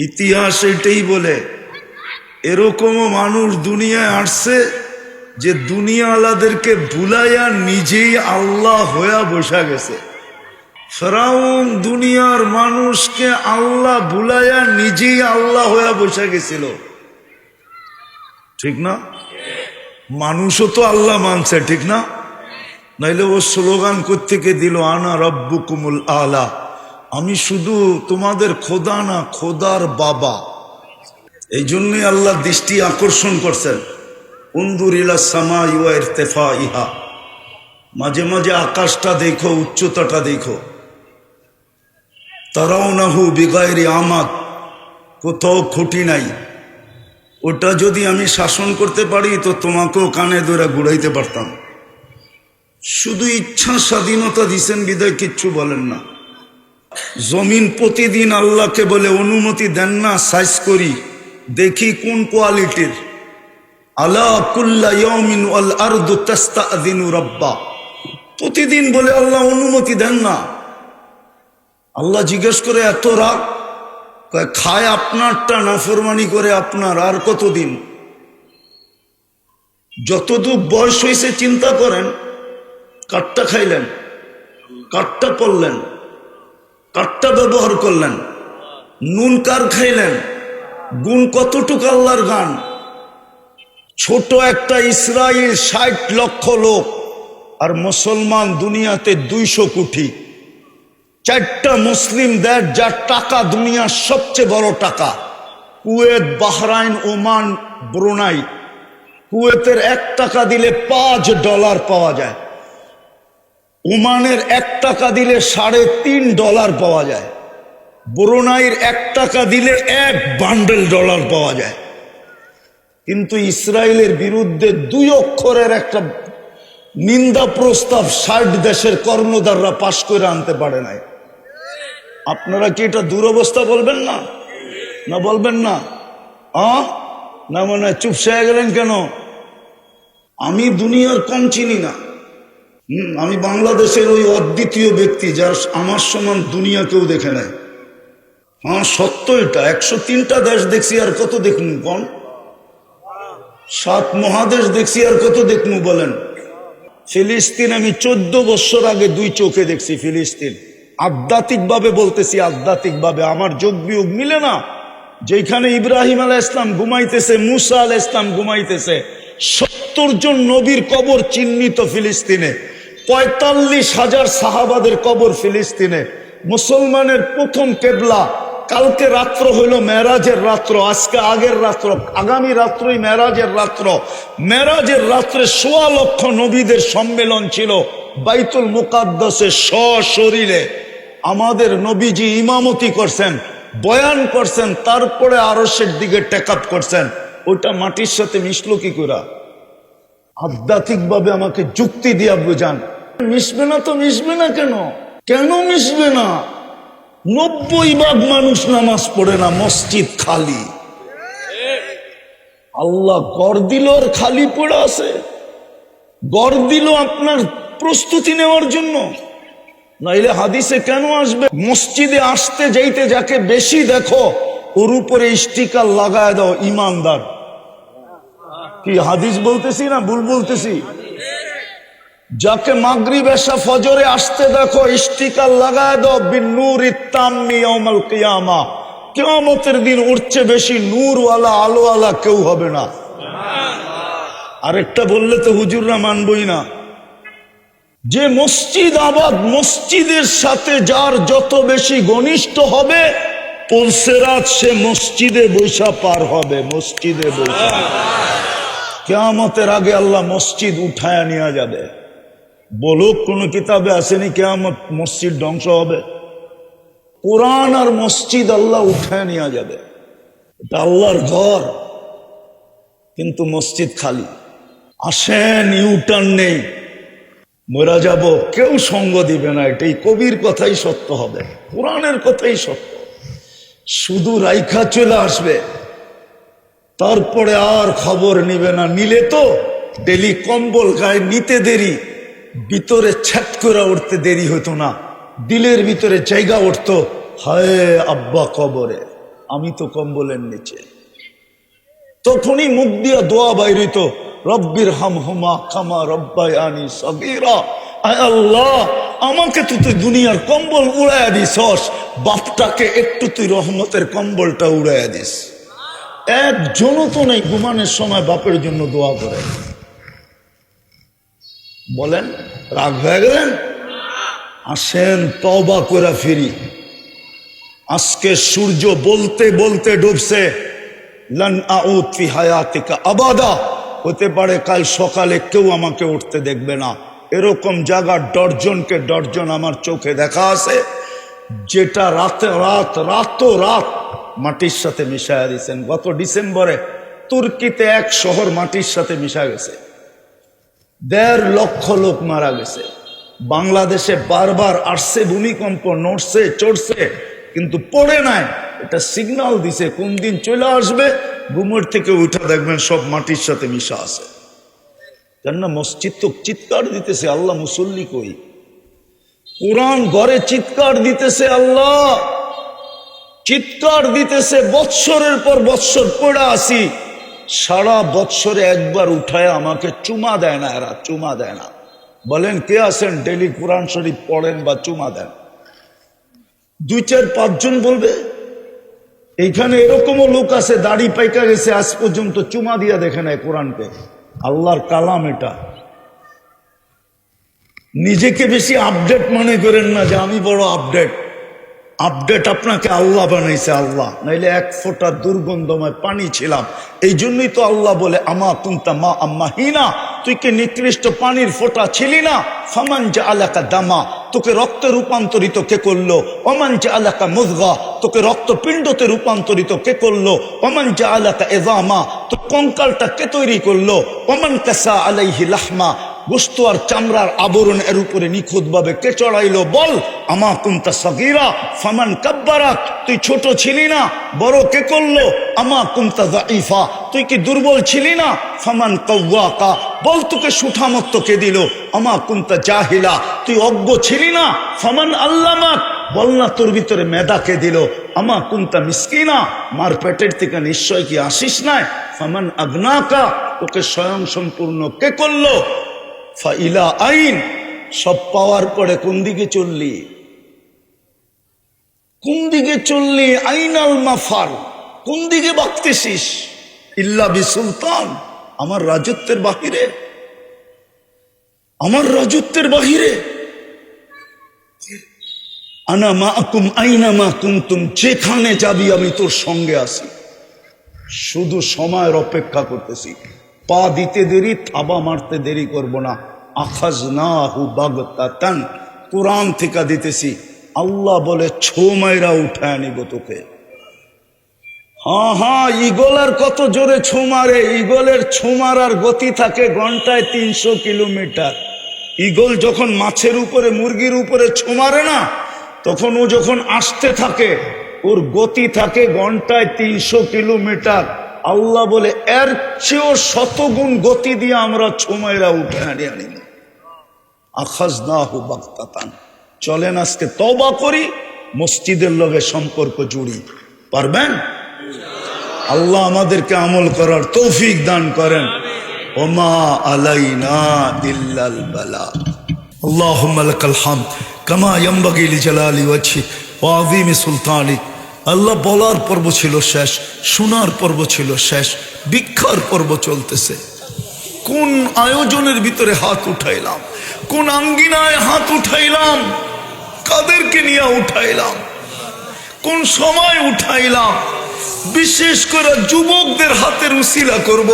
ইতিহাস এটাই বলে এরকমও মানুষ দুনিয়ায় আসছে যে দুনিয়াওয়ালাদেরকে ভুলাইয়া নিজেই আল্লাহ হইয়া বসা গেছে। ফিরআউন দুনিয়ার মানুষকে আল্লাহ ভুলাইয়া নিজেই আল্লাহ হইয়া বসা গেছিল, ঠিক না? মানুষও তো আল্লাহ মানছে, ঠিক না? নাইলে ও স্লোগান কোত্থেকে দিল, আনা রব্বুকুমুল আলা, আমি শুধু তোমাদের খোদা না, খোদার বাবা। এই জন্যই আল্লাহ দৃষ্টি আকর্ষণ করছেন, উনজুর ইলা সামাই ওয়া ইরতিফাইহা, মাঝে মাঝে আকাশটা দেখো, উচ্চতাটা দেখো। তারাউনাহু বিগাইরি আমাদ, কোথাও খুঁটি নাই। ওটা যদি আমি শাসন করতে পারি তো তোমাকেও কানে ধরে ঘুরাইতে পারতাম। শুধু ইচ্ছা স্বাধীনতা দিছেন বিদায় কিচ্ছু বলেন না। জমিন প্রতিদিন আল্লাহকে বলে অনুমতি দেন না, সাইজ করি দেখি কোন কোয়ালিটির। আলা কুল্লা ইয়াউমিন ওয়াল আরদু তাস্তাযিনু রাব্বা, প্রতিদিন বলে আল্লাহ অনুমতি দেন না। আল্লাহ জিজ্ঞেস করে এত রাগ, খায় আপনারটা, নাফরমানি করে আপনার, আর কতদিন? যতদূর বয়স হয়েছে চিন্তা করেন, কাঠটা খাইলেন, কাঠটা পড়লেন, কাঠটা ব্যবহার করলেন, নুন কার খাইলেন, গুণ কতটুকু আল্লাহর গান। ছোট একটা ইসরায়েল ৬০ লক্ষ লোক, আর মুসলমান দুনিয়াতে ২০০ কোটি। ৪টা মুসলিম দেশ যার টাকা দুনিয়ার সবচেয়ে বড় টাকা, কুয়েত, বাহরাইন, ওমান, ব্রুনাই। কুয়েতের ১ টাকা দিলে $৫ পাওয়া যায়, ওমানের ১ টাকা দিলে $৩.৫ পাওয়া যায়, ব্রুনাইয়ের ১ টাকা দিলে $১ বান্ডেল পাওয়া যায়। কিন্তু ইসরায়েলের বিরুদ্ধে ২ অক্ষরের একটা নিন্দা প্রস্তাব ৬০ দেশের কর্ণধাররা পাশ করে আনতে পারে নাই। আপনারা কি এটা দুরবস্থা বলবেন না? না বলবেন না? না মনে হয় চুপসে গেলেন কেন? আমি দুনিয়ার কম চিনি না। আমি বাংলাদেশের ওই অদ্বিতীয় ব্যক্তি যার আমার সমান দুনিয়া কেউ দেখে নাই। সত্য এটা। ১০৩টা দেশ দেখছি, আর কত দেখমু? কোন ৭ মহাদেশ দেখছি, আর কত দেখমু বলেন? ফিলিস্তিন আমি 14 বছর আগে 2 চোখে দেখছি। ফিলিস্তিন আধ্যাত্মিক ভাবে বলতেছি, আধ্যাত্মিক ভাবে আমার যোগ বিয়োগ মিলে না। যেখানে ইব্রাহিম আলাইহিস সালাম ঘুমাইতেছে, মুসা আলাইহিস সালাম ঘুমাইতেছে, 70 জন নবীর কবর চিহ্নিত ফিলিস্তিনে, ৪৫,০০০ সাহাবাদের কবর ফিলিস্তিনে। মুসলমানের প্রথম কেবলা। কালকে রাত্র হইল মেরাজের রাত্র, আজকে আগের রাত্র, আগামী রাত্রই মেরাজের রাত্র। মেরাজের রাত্রে ১৬ লক্ষ নবীদের সম্মেলন ছিল বাইতুল মুকাদ্দাসে সশরীরে। আমাদের নবীজি ইমামতি করছেন, বয়ান করছেন, তারপরে আরশের দিকে টেকআপ করছেন। ওইটা মাটির সাথে মিশলো কি করে? আধ্যাত্মিক ভাবে আমাকে যুক্তি দিয়া বুঝান। মিশবে না তো মিশবে না কেন? কেন মিশবে না? ৯০% মানুষ নামাজ পড়ে না, মসজিদ খালি। আল্লাহ গড় দিল আর খালি পড়ে আছে। গড় দিল আপনার প্রস্তুতি নেওয়ার জন্য, নাইলে হাদিসে কেন আসবে? মসজিদে আসতে যাইতে যাকে বেশি দেখো ওর উপরে স্টিকার লাগায় দাও ইমানদার। কি হাদিস বলতেছি না ভুল বলতেছি? যাকে মাগরিব এশা ফজরে আসতে দেখো স্টিকার লাগায় দাও বিন্নুরিত তাম্মি ইয়াউমাল কিয়ামা। কিয়ামতের দিন উঠছে বেশি নূরওয়ালা, আলোওয়ালা কেউ হবে না। আরেকটা বললে তো হুজুররা মানবই না। যে মসজিদ আবাদ, মসজিদের সাথে যার যত বেশি ঘনিষ্ঠ হবে, পুলসেরাত সে মসজিদে বৈশা পার হবে, মসজিদে বৈশা। কিয়ামতের আগে আল্লাহ মসজিদ উঠায় নিয়ে যাবে। বলুক কোন কিতাবে আসেনি কিয়ামত মসজিদ ধ্বংস হবে? কোরআন আর মসজিদ আল্লাহ উঠায় নিয়ে যাবে। এটা আল্লাহর ঘর, কিন্তু মসজিদ খালি। আসেন, ইউটার্ন নেই, মরা যাব, কেউ সঙ্গ দিবে না। এটাই কবির কথাই সত্য হবে, কোরআনের কথাই সত্য। শুধু রাইখা চলে আসবে, তারপরে আর খবর নিবে না। নিলে তো ডেলি কম্বল গায়ে নিতে দেরি, ভিতরে ছ্যাট করে উঠতে দেরি হতো না, দিলের ভিতরে জায়গা উঠতো, হায় আব্বা কবরে। আমি তো কম্বলের নিচে। তখনই মুখ দিয়া দোয়া বাইরিত, রব্বির হামহুমা কামা রব্বায়ানি সগীরা। আয় আল্লাহ, আমাকে তো তুই দুনিয়ার কম্বল উড়াইয়া দিছস, বাপটাকে একটু তুই রহমতের কম্বলটা উড়াইয়া দিস। একজনও তো নেই ঘুমানোর সময় বাপের জন্য দোয়া করে। বলেন রাগ হয়ে গেলেন? আসেন তওবা করে ফিরি। আজকে সূর্য বলতে বলতে ডুবছে, লান আউদ ফি হায়াতিকা আবাদা। হতে পারে কাল সকালে কেউ আমাকে উঠতে দেখবে না। এরকম জায়গা ডর্জনকে ডর্জন আমার চোখে দেখা আছে, যেটা রাত মাটির সাথে মিশাইয়া দিয়েছেন। গত ডিসেম্বরে তুর্কিতে এক শহর মাটির সাথে মিশা গেছে, 1.5 লক্ষ লোক মারা গেছে। বাংলাদেশে বারবার আসছে ভূমিকম্প, নড়ছে চড়ছে, কিন্তু পড়ে নাই। এটা সিগন্যাল দিছে কোন দিন চলে আসবে। ঘুমের থেকে উঠা দেখবেন সব মাটির সাথে মিশা আছে। কেননা মসজিদ তো চিৎকার দিতেছে, আল্লাহ মুসল্লি কই। কোরআন ঘরে চিৎকার দিতেছে, আল্লাহ চিৎকার দিতেছে। বৎসরের পর বৎসর পড়ে আসি, সারা বৎসরে একবার উঠায় আমাকে চুমা দেয় না। এরা চুমা দেয় না। বলেন কে আছেন ডেলি কোরআন শরীফ পড়েন বা চুমা দেন? 2-4-5 জন বলবে। এইখানে এরকমও লোক আছে দাড়ি পাইকা গেছে, আজ পর্যন্ত চুমা দিয়া দেখে নাই কোরআনকে। আল্লাহর কালাম এটা। নিজেকে বেশি আপডেট মনে করেন না যে আমি বড় আপডেট। আপডেট আপনাকে আল্লাহ বানাইছে, আল্লাহ। নাইলে 1 ফোঁটা দুর্গন্ধময় পানি ছিলাম। এই জন্যই তো আল্লাহ বলে, আমা কুনতা মা আম্মাহিনা, তুই কি নিকৃষ্ট পানির ফোঁটা ছিলি না? ফামান জাআলাকা দামা, তোকে রক্তে রূপান্তরিত কে করলো? ওমান জাআলাকা মুযগা, তোকে রক্তপিণ্ডতে রূপান্তরিত কে করলো? ওমান জাআলাকা ইযামা, তো কঙ্কালটা কে তৈরি করলো? ওমান কাসা আলাইহি লাহমা, গোস্ত আর চামড়ার আবরণ এর উপরে নিখুঁত ভাবে কে চড়াইলো? বল। আমা কুনতা সগীরা ফামান কাব্বারাক, তুই ছোট ছিলি না, বড় কে করলো? আমা কুনতা যায়ীফা, তুই কি দুর্বল ছিলি না? ফামান কাওয়াকা, বল তোকে সুঠামত্ব কে দিল? আমা কুনতা জাহিলা, তুই অজ্ঞ ছিলি না? ফামান আল্লামাক, বল না তোর ভিতরে মেধা কে দিল? আমা কুনতা মিসকিনা, মার পেটের থেকে নিশ্চয় কি আসিস নাই? ফামান আগনাকা, তোকে স্বয়ং সম্পূর্ণ কে করলো? ফাইলা আইন, সব পাওয়ার পরে কোন দিকে চললি? কোন দিকে চললি? আইনাল মাফার, কোন দিকে বাঁকতেছিস? ইল্লা বিসুলতান, আমার রাজত্বের বাহিরে, আমার রাজত্বের বাহিরে। আনা মাআকুম আইনা মা কুনতুম, যেখানে যাবি আমি তোর সঙ্গে আছি। শুধু সময়ের অপেক্ষা করতেছি। পা দিতে দেরি, থাবা মারতে দেরি করব না। আখাযনাহু বাগতাতান, কোরআন থেকে দিতেছি। আল্লাহ বলে ছো মাইরা উঠায় নিব তোকে। হ্যাঁ, ঈগলের কত জোরে ছো মারে। ঈগলের ছো মারার গতি থাকে ঘন্টায় 300 কিলোমিটার। ঈগল যখন মাছের উপরে, মুরগির উপরে ছো মারে না, তখন ও যখন আসতে থাকে, ওর গতি থাকে ঘন্টায় 300 কিলোমিটার। আল্লাহ বলে এর চেয়েও 100 গুণ গতি দিয়ে আমরা ছো মাইরা উঠে আনিব। আখাযনাহু বাগতাতান। চলেন আজকে তওবা করি, মসজিদের লগে সম্পর্ক জুড়ি। পারবেন? আল্লাহ আমাদেরকে আমল করার তৌফিক দান করেন। ওমা আলাইনা ইল্লাল বালাগ। আল্লাহুম্মা লাকাল হামদ কামা ইয়ানবাগি লিজালালি ওয়াজহি ওয়া আযীমি সুলতানিক। আল্লাহ বলার পর্ব ছিল শেষ, শোনার পর্ব ছিল শেষ, ভিক্ষার পর্ব চলতেছে। কোন আয়োজনের ভিতরে হাত উঠাইলাম, কোন আঙ্গিনায় হাত উঠাইলাম, কাদেরকে নিয়ে উঠাইলাম, কোন সময় উঠাইলাম। বিশেষ করে যুবকদের হাতের উসিলা করব।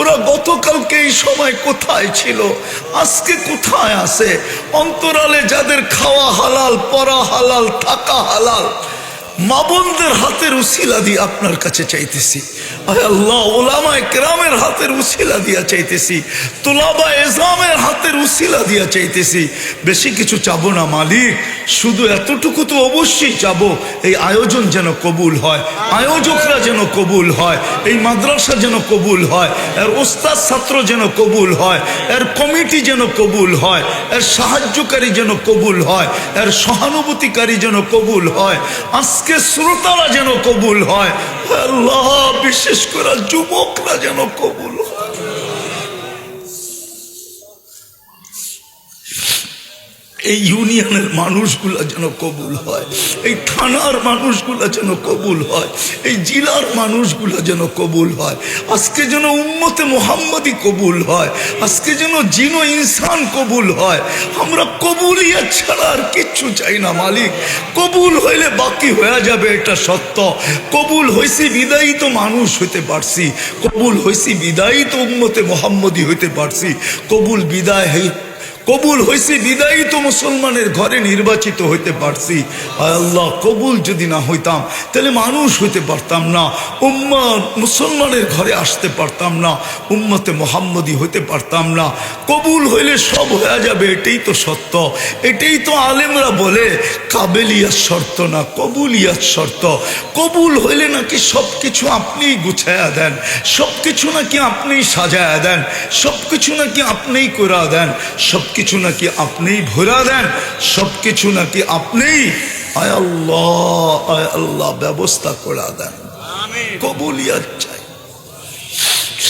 ওরা গতকালকে এই সময় কোথায় ছিল, আজকে কোথায় আছে? অন্তরালে যাদের খাওয়া হালাল, পরা হালাল, থাকা হালাল, মা বোনদের হাতের উসিলা দিয়ে আপনার কাছে চাইতেছি। আয় আল্লাহ, উলামায়ে কেরামের হাতের উসিলা দিয়া চাইতেছি, তুলাবা এজামের হাতের উসিলা দিয়া চাইতেছি। বেশি কিছু চাবো না মালিক, শুধু এতটুকু তো অবশ্যই চাবো, এই আয়োজন যেন কবুল হয়, আয়োজকরা যেন কবুল হয়, এই মাদ্রাসা যেন কবুল হয়, এর ওস্তাদ ছাত্র যেন কবুল হয়, এর কমিটি যেন কবুল হয়, এর সাহায্যকারী যেন কবুল হয়, এর সহানুভূতিকারী যেন কবুল হয়। আজকে আজকে শ্রোতারা যেন কবুল হয় আল্লাহ, বিশেষ করে যুবকরা যেন কবুল হয়। এই ইউনিয়নের মানুষগুলা যেন কবুল হয়, এই থানার মানুষগুলা যেন কবুল হয়, এই জেলার মানুষগুলা যেন কবুল হয়। আজকে যেন উম্মতে মুহাম্মদি কবুল হয়, আজকে যেন জিনো ইনসান কবুল হয়। আমরা কবুলিয়ত ছাড়া আর কিচ্ছু চাই না মালিক। কবুল হইলে বাকি হয়ে যাবে, এটা সত্য। কবুল হয়েছি বিদায়ী তো মানুষ হইতে পারছি, কবুল হয়েছি বিদায়ী তো উম্মতে মুহাম্মদি হইতে পারছি। কবুল হয়েছে বিদায়ী তো মুসলমানের ঘরে নির্বাচিত হইতে পারছি। আল্লাহ, কবুল যদি না হইতাম তাহলে মানুষ হইতে পারতাম না, মুসলমানের ঘরে আসতে পারতাম না, উম্মতে মুহাম্মদি হইতে পারতাম না। কবুল হইলে সব হয়ে যাবে, এটাই তো সত্য। এটাই তো আলেমরা বলে কাবেলিয়াত শর্ত না, কবুলিয়াত শর্ত। কবুল হইলে নাকি সব কিছু আপনিই গুছায়া দেন, সব কিছু নাকি আপনিই সাজায়া দেন, সব কিছু নাকি আপনিই করা দেন, সব কিছু নাকি আপনিই ভরা দেন, সব কিছু নাকি আপনিই আয় আল্লাহ ব্যবস্থা করা দেন। কবুলিয়াত চাই।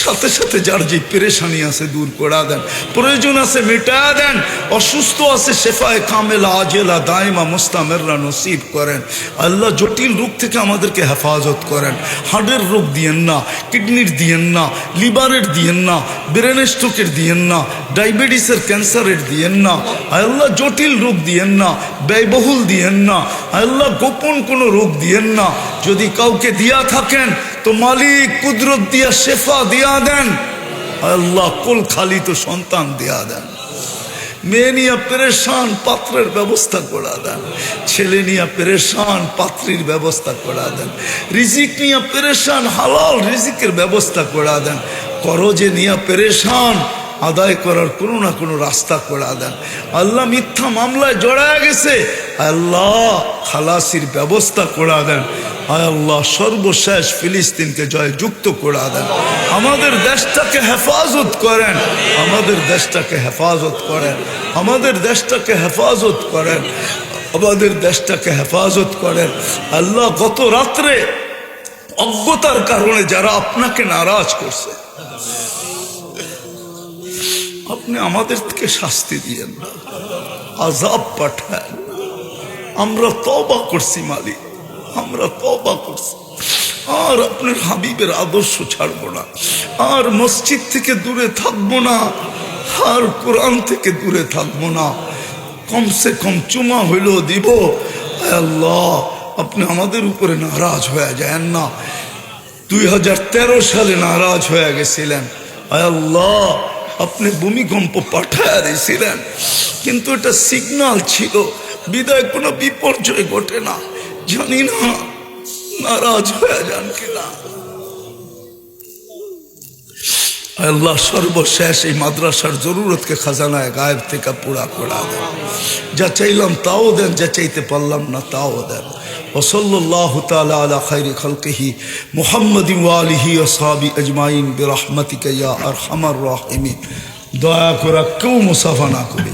সাথে সাথে যার যে পেরেশানি আছে দূর করা দেন, প্রয়োজন আছে মেটা দেন, অসুস্থ আছে শেফায়ে কামেলা আজেলা দাইমা মুস্তামেররা নসিব করেন। আল্লাহ, জটিল রোগ থেকে আমাদেরকে হেফাজত করেন। হার্টের রোগ দিয়েন না, কিডনির দিয়েন না, লিভারের দিয়েন না, ব্রেন স্ট্রোকের দিয়েন না, ডায়াবেটিসের ক্যান্সারের দিয়েন না। আল্লাহ, জটিল রোগ দিয়েন না, ব্যয়বহুল দিয়েন না। আল্লাহ, গোপন কোনো রোগ দিয়েন না। যদি কাউকে দিয়া থাকেন তো মালিক কুদরত দিয়া শেফা দিয়া দেন। আল্লাহ, কোল খালি তো সন্তান দিয়া দেন। মেয়ে নিয়ে পেরেশান, পাত্রের ব্যবস্থা করা দেন। ছেলে নিয়ে পেরেশান, পাত্রীর ব্যবস্থা করা দেন। রিজিক নিয়ে পেরেশান, হালাল রিজিকের ব্যবস্থা করা দেন। করজে নিয়ে পেরেশান, আদায় করার কোনো না কোনো রাস্তা করে দেন। আল্লাহ, মিথ্যা মামলায় জড়ায় গেছে, আল্লাহ খালাসির ব্যবস্থা করে দেন। আল্লাহ, সর্বশেষ ফিলিস্তিনকে জয়যুক্ত করে দেন। আমাদের দেশটাকে হেফাজত করেন, আমাদের দেশটাকে হেফাজত করেন, আমাদের দেশটাকে হেফাজত করেন, আমাদের দেশটাকে হেফাজত করেন। আল্লাহ, গত রাত্রে অজ্ঞতার কারণে যারা আপনাকে নারাজ করছে, আপনি আমাদের থেকে শাস্তি দিয়েন না, আযাব পাঠান। আমরা তওবা করছি মালিক, আমরা তওবা করছি। আর আপনার হাবিবের আদর্শ ছাড়বো না, আর মসজিদ থেকে দূরে থাকবো না, আর কোরআন থেকে দূরে থাকবো না। কমসে কম চুমা হইলেও দিব। আল্লাহ, আপনি আমাদের উপরে নারাজ হয়ে যায় না। 2013 সালে নারাজ হয়ে গেছিলেন। আল্লাহ, আপনি ভূমিকম্প পাঠায় দিয়েছিলেন, কিন্তু এটা সিগন্যাল ছিল, বিদায় কোনো বিপর্যয় ঘটে না। জানি না নারাজ হয়ে যান কিনা। আল্লাহ, সর্বশেষ এই মাদ্রাসার জরুরতকে খাজানায় গায়েব থেকে পুরা করা দেন। যা চাইলাম তাও দেন, যা চাইতে পারলাম না তাও দেন। ওসল্লাল্লাহু তাআলা আলা খায়রি খালকিহি মুহাম্মাদিন ওয়া আলিহি ওয়া সাহবিহি আজমাইন বিরহমাতিকা ইয়া আরহামার রাহিমিন। দয়া করে কেউ মুসাফা না করি।